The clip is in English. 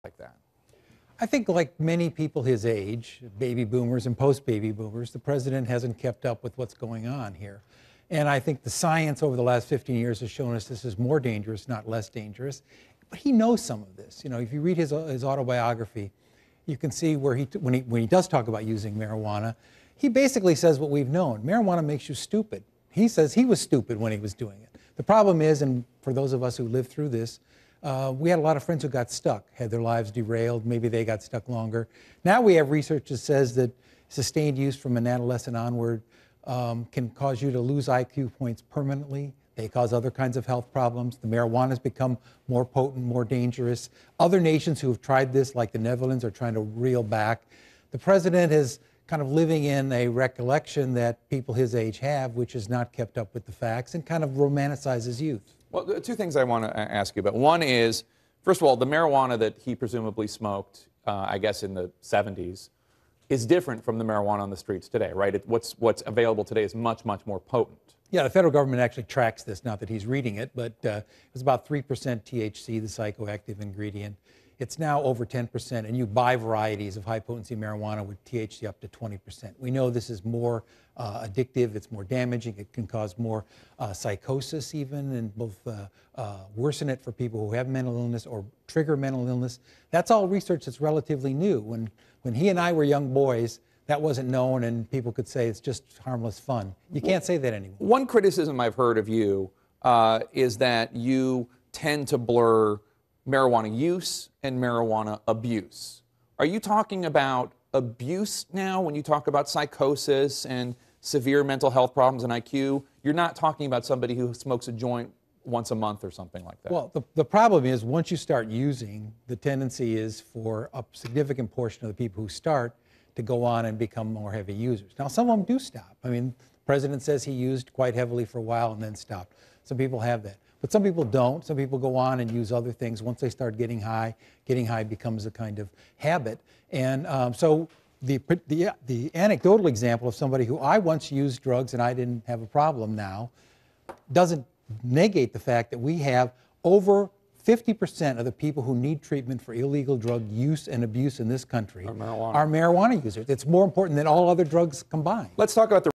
like that? I think like many people his age, baby boomers and post-baby boomers, the president hasn't kept up with what's going on here. And I think the science over the last 15 years has shown us this is more dangerous, not less dangerous. But he knows some of this. You know, if you read his autobiography, you can see where when he does talk about using marijuana, he basically says what we've known. Marijuana makes you stupid. He says he was stupid when he was doing it. The problem is, and for those of us who lived through this, we had a lot of friends who got stuck, had their lives derailed, maybe they got stuck longer. Now we have research that says that sustained use from an adolescent onward can cause you to lose IQ points permanently. They cause other kinds of health problems. The marijuana has become more potent, more dangerous. Other nations who have tried this, like the Netherlands, are trying to reel back. The president is kind of living in a recollection that people his age have, which has not kept up with the facts and kind of romanticizes youth. Well, two things I want to ask you about. One is, first of all, the marijuana that he presumably smoked, I guess in the 70s, is different from the marijuana on the streets today, right? What's available today is much, much more potent. Yeah, the federal government actually tracks this, not that he's reading it, but it's about 3% THC, the psychoactive ingredient. It's now over 10%, and you buy varieties of high-potency marijuana with THC up to 20%. We know this is more addictive, it's more damaging, it can cause more psychosis even, and both worsen it for people who have mental illness or trigger mental illness. That's all research that's relatively new. When he and I were young boys, that wasn't known, and people could say it's just harmless fun. You can't say that anymore. One criticism I've heard of you is that you tend to blur marijuana use and marijuana abuse. Are you talking about abuse now when you talk about psychosis and severe mental health problems and IQ? You're not talking about somebody who smokes a joint once a month or something like that. Well, the problem is once you start using, the tendency is for a significant portion of the people who start to go on and become more heavy users. Now, some of them do stop. I mean, the president says he used quite heavily for a while and then stopped. Some people have that. But some people don't. Some people go on and use other things. Once they start getting high becomes a kind of habit. And so the anecdotal example of somebody who I once used drugs and I didn't have a problem now doesn't negate the fact that we have over 50% of the people who need treatment for illegal drug use and abuse in this country are marijuana users. It's more important than all other drugs combined. Let's talk about the